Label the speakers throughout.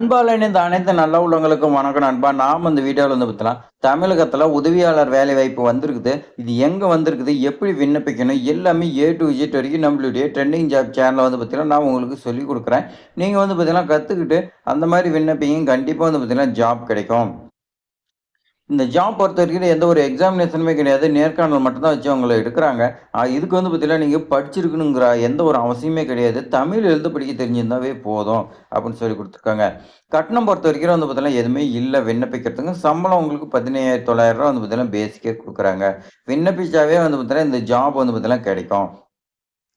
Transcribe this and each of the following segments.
Speaker 1: அன்பால இணைந்த அனைத்து நல்ல உள்ளவங்களுக்கும் வணக்கம் நண்பா. நாம இந்த வீடியோல வந்து பார்த்தலாம், தமிழகத்துல உதவியாளர் வேலைவாய்ப்பு வந்திருக்குது. இது எங்க வந்திருக்குது? எப்படி விண்ணப்பிக்கணும்? எல்லாமே ஏ டூ இசட் வரைக்கும் நம்மளுடைய ட்ரெண்டிங் ஜாப் சேனல்ல வந்து பார்த்தீங்கன்னா, நான் உங்களுக்கு சொல்லிக் குடுக்குறேன். நீங்க வந்து பார்த்தீங்கன்னா கத்துக்கிட்டு, அந்த மாரி விண்ணப்பிங்க. கண்டிப்பா வந்து பார்த்தீங்கன்னா ஜாப் கிடைக்கும். இந்த ஜாப் பொறுத்தவரைக்கும் எந்த ஒரு எக்ஸாமினேஷனுமே கிடையாது. நேர்காணல் மட்டும் தான் வச்சு அவங்கள எடுக்குறாங்க. இதுக்கு வந்து பார்த்தீங்கன்னா, நீங்க படிச்சிருக்கணுங்கிற எந்த ஒரு அவசியமே கிடையாது. தமிழ் எழுத படிக்க தெரிஞ்சிருந்தாவே போதும் அப்படின்னு சொல்லிக் குடுத்துருக்காங்க. கட்டணம் பொறுத்தவரைக்கும் வந்து பார்த்தீங்கன்னா, எதுவுமே இல்ல விண்ணப்பிக்கிறதுக்கு. சம்பளம் உங்களுக்கு ரூ. 15,900 வந்து பார்த்தீங்கன்னா, பேசிக்கே குடுக்குறாங்க. விண்ணப்பிச்சாவே வந்து பார்த்தீங்கன்னா, இந்த ஜாப் வந்து பார்த்தீங்கன்னா கிடைக்கும்.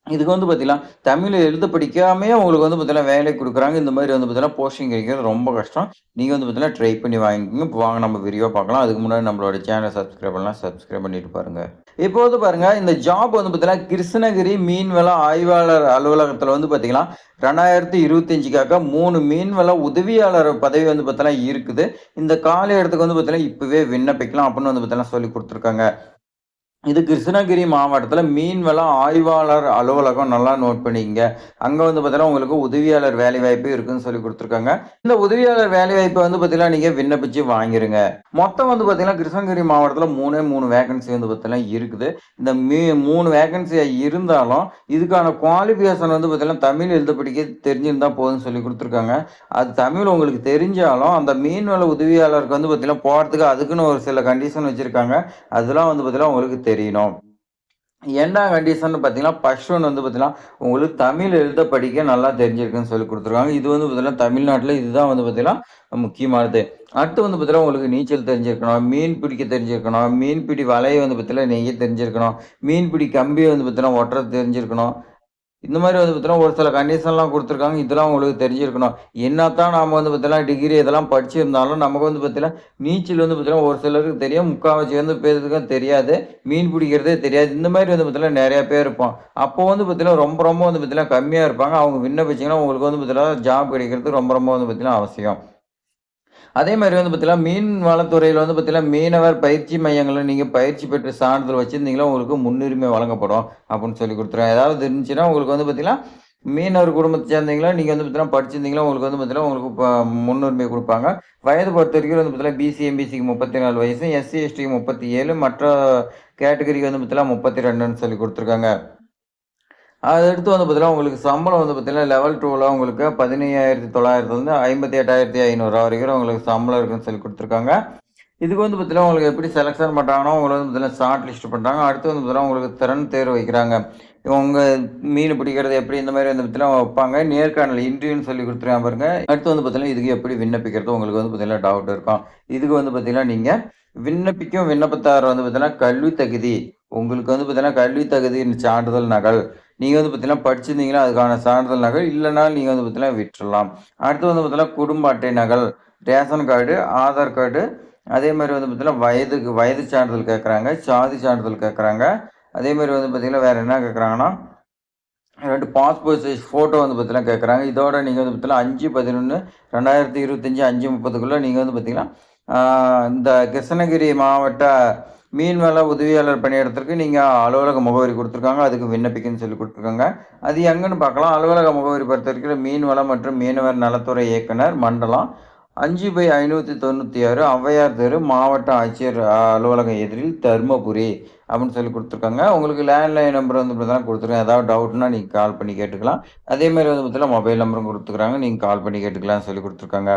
Speaker 1: இதுக்கு வந்து பார்த்தீங்கன்னா, தமிழ் எழுத படிக்காமயே உங்களுக்கு வந்து பார்த்தீங்கன்னா, வேலை குடுக்குறாங்க. இந்த மாரி வந்து பார்த்தீங்கன்னா, போஸ்டிங் கிடைக்கிறது ரொம்ப கஷ்டம். நீங்க வந்து பார்த்தீங்கன்னா, ட்ரை பண்ணி வாங்கிக்கோங்க. இப்ப வாங்க நம்ம விரிவா பார்க்கலாம். அதுக்கு முன்னாடி நம்மளோட சேனல சப்ஸ்கிரைப் பண்ணலாம். சப்ஸ்கிரைப் பண்ணிட்டு பாருங்க. இப்போ வந்து பாருங்க, இந்த ஜாப் வந்து பார்த்தீங்கன்னா, கிருஷ்ணகிரி மீன்வள ஆய்வாளர் அலுவலகத்தில வந்து பார்த்தீங்கன்னா, 2025க்காக 3 மீன்வள உதவியாளர் பதவி வந்து பார்த்தீங்கன்னா இருக்குது. இந்த காலி இடத்துக்கு வந்து பார்த்தீங்கன்னா, இப்பவே விண்ணப்பிக்கலாம் அப்படின்னு வந்து பார்த்தீங்கன்னா, சொல்லிக் குடுத்துருக்காங்க. இது கிருஷ்ணகிரி மாவட்டத்தில மீன்வள ஆய்வாளர் அலுவலகம் நல்லா நோட் பண்ணிக்கங்க. அங்க வந்து பார்த்தீங்கன்னா, உங்களுக்கு உதவியாளர் வேலைவாய்ப்பு இருக்குன்னு சொல்லிக் குடுத்துருக்காங்க. இந்த உதவியாளர் வேலைவாய்ப்ப வந்து பார்த்தீங்கன்னா, நீங்க விண்ணப்பிச்சு வாங்கிருங்க. மொத்தம் வந்து பார்த்தீங்கன்னா, கிருஷ்ணகிரி மாவட்டத்தில 3 வேக்கன்சி வந்து பார்த்தீங்கன்னா இருக்குது. இந்த 3 வேக்கன்சி இருந்தாலும், இதுக்கான குவாலிஃபிகேஷன் வந்து பார்த்தீங்கன்னா, தமிழ் எழுத படிக்க தெரிஞ்சிருந்தா போதும்னு சொல்லிக் குடுத்துருக்காங்க. அது தமிழ் உங்களுக்கு தெரிஞ்சாலும், அந்த மீன்வள உதவியாளருக்கு வந்து பார்த்தீங்கன்னா, போறதுக்கு அதுக்குன்னு ஒரு சில கண்டிஷன் வச்சிருக்காங்க. அதெல்லாம் வந்து பார்த்தீங்கன்னா, உங்களுக்கு தெரியணும். என்ன கண்டிஷன்னு பார்த்தீங்கன்னா, ஃபர்ஸ்ட் ஒன் வந்து பார்த்தீங்கன்னா, உங்களுக்கு தமிழ் எழுத படிக்க நல்லா தெரிஞ்சிருக்குன்னு சொல்லிக் குடுத்துருக்காங்க. இது வந்து பார்த்தீங்கன்னா, தமிழ்நாட்டுல இதுதான் வந்து பார்த்தீங்கன்னா, முக்கியமானது. அடுத்து வந்து பார்த்தீங்கன்னா, உங்களுக்கு நீச்சல் தெரிஞ்சிருக்கணும், மீன் பிடிக்க தெரிஞ்சிருக்கணும், மீன்பிடி வலைய வந்து பார்த்தீங்கன்னா, நெய்ய தெரிஞ்சிருக்கணும், மீன்பிடி கம்பிய வந்து பார்த்தீங்கன்னா, ஒட்டுறது தெரிஞ்சிருக்கணும். இந்த மாரி வந்து பார்த்தீங்கன்னா, ஒரு சில கண்டிஷன்லாம் குடுத்துருக்காங்க. இதெல்லாம் உங்களுக்கு தெரிஞ்சிருக்கணும். என்னத்தான் நாம வந்து பார்த்தீங்கன்னா, டிகிரி இதெல்லாம் படிச்சிருந்தாலும், நமக்கு வந்து பார்த்தீங்கன்னா, நீச்சல் வந்து பார்த்தீங்கன்னா, ஒரு சிலருக்கு தெரியும். முக்காவாசி வந்து பேருக்கு தெரியாது. மீன் பிடிக்கிறதே தெரியாது. இந்த மாரி வந்து பார்த்தீங்கன்னா, நெறைய பேர் இருப்போம். அப்போ வந்து பார்த்தீங்கன்னா, ரொம்ப வந்து பார்த்தீங்கன்னா, கம்மியா இருப்பாங்க. அவங்க விண்ணப்பிச்சீங்கன்னா, உங்களுக்கு வந்து பார்த்தீங்கன்னா, ஜாப் கிடைக்கிறது ரொம்ப வந்து பார்த்தீங்கன்னா, அவசியம். அதே மாரி வந்து பார்த்தீங்கன்னா, மீன் வளத்துறையில வந்து பார்த்தீங்கன்னா, மீனவர் பயிற்சி மையங்கள்ல நீங்க பயிற்சி பெற்ற சான்றிதழ் வச்சிருந்தீங்கன்னா, உங்களுக்கு முன்னுரிமை வழங்கப்படும் அப்படின்னு சொல்லிக் குடுத்துருக்காங்க. ஏதாவது இருந்துச்சுன்னா, உங்களுக்கு வந்து பார்த்தீங்கன்னா, மீனவர் குடும்பத்த சேர்ந்தீங்களா, நீங்க வந்து பார்த்தீங்கன்னா படிச்சிருந்தீங்களா, உங்களுக்கு வந்து பார்த்தீங்கன்னா, உங்களுக்கு முன்னுரிமை குடுப்பாங்க. வயது பொறுத்தவரைக்கும் வந்து பார்த்தீங்கன்னா, பிசி, எம்பிசிக்கு 34 வயசு, எஸ்சி, எஸ்டிக்கு 37, மற்ற கேட்டகரிக்கு வந்து பார்த்தீங்கன்னா 32ன்னு சொல்லிக் குடுத்துருக்காங்க. அத அடுத்து வந்து பார்த்தீங்கன்னா, உங்களுக்கு சம்பளம் வந்து பார்த்தீங்கன்னா, லெவல் 2ல உங்களுக்கு 15,900 58,500 வரைக்கும் உங்களுக்கு சம்பளம் இருக்குன்னு சொல்லி குடுத்துருக்காங்க. இதுக்கு வந்து பார்த்தீங்கன்னா, உங்களுக்கு எப்படி செலக்ஷன் பண்றாங்கன்னா, உங்கள வந்து பார்த்தீங்கன்னா, ஷார்ட் லிஸ்ட் பண்றாங்க. அடுத்து வந்து பார்த்தீங்கன்னா, உங்களுக்கு திறன் தேர்வு வைக்கிறாங்க. உங்க மீன் பிடிக்கிறது எப்படி இந்த மாரி வந்து பார்த்தீங்கன்னா வைப்பாங்க. நேர்காணல் இன்டர்வியூன்னு சொல்லி குடுத்துருக்காங்க பாருங்க. அடுத்து வந்து பார்த்தீங்கன்னா, இதுக்கு எப்படி விண்ணப்பிக்கிறது உங்களுக்கு வந்து பார்த்தீங்கன்னா டவுட் இருக்கும். இதுக்கு வந்து பார்த்தீங்கன்னா, நீங்க விண்ணப்பிக்கும் விண்ணப்பதாரர் வந்து பார்த்தீங்கன்னா, கல்வி தகுதி உங்களுக்கு வந்து பார்த்தீங்கன்னா, கல்வி தகுதியின் சான்றிதழ் நகல். நீங்க வந்து பார்த்தீங்கன்னா, படிச்சிருந்தீங்கன்னா அதுக்கான சான்றிதழ் நகல். இல்லன்னா நீங்க வந்து பார்த்தீங்கன்னா விட்டுறலாம். அடுத்து வந்து பார்த்தீங்கன்னா, குடும்ப அட்டை நகல், ரேஷன் கார்டு, ஆதார் கார்டு அதே மாரி வந்து பார்த்தீங்கன்னா, வயது சான்றிதழ் கேட்கறாங்க. சாதி சான்றிதழ் கேட்கறாங்க. அதே மாரி வந்து பார்த்தீங்கன்னா, வேற என்ன கேட்கறாங்கன்னா, 2 பாஸ்போர்ட் சைஸ் ஃபோட்டோ வந்து பார்த்தீங்கன்னா கேட்கறாங்க. இதோட நீங்க வந்து பார்த்தீங்கன்னா 5/11/2025 5:30க்குள்ள நீங்க வந்து பார்த்தீங்கன்னா, ஆ இந்த கிருஷ்ணகிரி மாவட்ட மீன்வள உதவியாளர் பணியிடத்திற்கு நீங்க அலுவலக முகவரி குடுத்துருக்காங்க. அதுக்கு விண்ணப்பிக்கன்னு சொல்லி குடுத்துருக்காங்க. அது எங்கன்னு பார்க்கலாம். அலுவலக முகவரி பொறுத்தவரைக்கும் மீன்வளம் மற்றும் மீனவர் நலத்துறை இயக்குனர், மண்டலம் 5/596 ஔவையார் தெரு, மாவட்ட ஆட்சியர் அலுவலகம் எதிரில், தர்மபுரி அப்படின்னு சொல்லி குடுத்துருக்காங்க. உங்களுக்கு லேண்ட்லைன் நம்பர் வந்து இப்படிதான் குடுத்துருக்கேன். ஏதாவது டவுட்னா நீங்க கால் பண்ணி கேட்டுக்கலாம். அதே மாரி வந்து பார்த்தீங்கன்னா, மொபைல் நம்பரும் குடுத்துருக்காங்க. நீங்க கால் பண்ணி கேட்டுக்கலாம்னு சொல்லி குடுத்துருக்காங்க.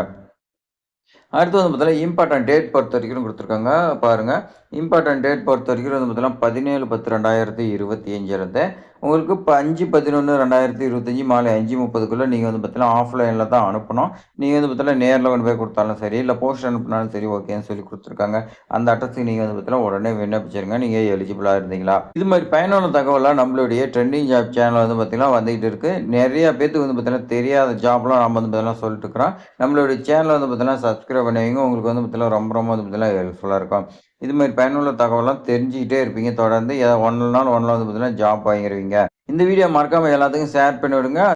Speaker 1: அடுத்து வந்து பார்த்தீங்கன்னா, இம்பார்ட்டன்ட் டேட் பொறுத்தவரைக்கும் குடுத்துருக்காங்க. பாருங்க. இம்பார்ட்டன்ட் டேட் பொறுத்தவரைக்கும் வந்து பார்த்தீங்கன்னா, 17/10/2025 இருந்து உங்களுக்கு இப்ப 5/11/2025 மாலை 5:30க்குள்ள நீங்க வந்து பார்த்தீங்கன்னா, ஆஃப்லைன்ல தான் அனுப்பணும். நீங்க வந்து பார்த்தீங்கன்னா, நேர்ல கொண்டு போய் குடுத்தாலும் சரி, இல்ல போஸ்ட் அனுப்புனாலும் சரி, ஓகேன்னு சொல்லி குடுத்துருக்காங்க. அந்த அட்ரஸ்க்கு நீங்க வந்து பார்த்தீங்கன்னா, உடனே விண்ணப்பிச்சுருங்க. நீங்க எலிஜிபிளா இருந்தீங்களா? இது மாரி பயனுள்ள தகவல்லாம் நம்மளுடைய ட்ரெண்டிங் ஜாப் சேனல் வந்து பார்த்தீங்கன்னா, வந்துகிட்டு இருக்கு. நெறைய பேத்துக்கு வந்து பார்த்தீங்கன்னா, தெரியாத ஜாப்லாம் நம்ம வந்து பார்த்தீங்கன்னா சொல்லிட்டு இருக்கிறோம். நம்மளுடைய சேனல வந்து பார்த்தீங்கன்னா, சப்ஸ்கிரைப் பண்ணி வைங்க. உங்களுக்கு வந்து பார்த்தீங்கன்னா, ரொம்ப வந்து பார்த்தீங்கன்னா ஹெல்ப்ஃபுல்லா இருக்கும். இது மாரி பயனுள்ள தகவல்லாம் தெரிஞ்சுக்கிட்டே இருப்பீங்க தொடர்ந்து. ஒண்ணு நாள் ஒண்ணுல வந்து பார்த்தீங்கன்னா, ஜாப் வாங்கிருவீங்க. இந்த வீடியோ மறக்காம எல்லாத்துக்கும் ஷேர் பண்ணி விடுங்க.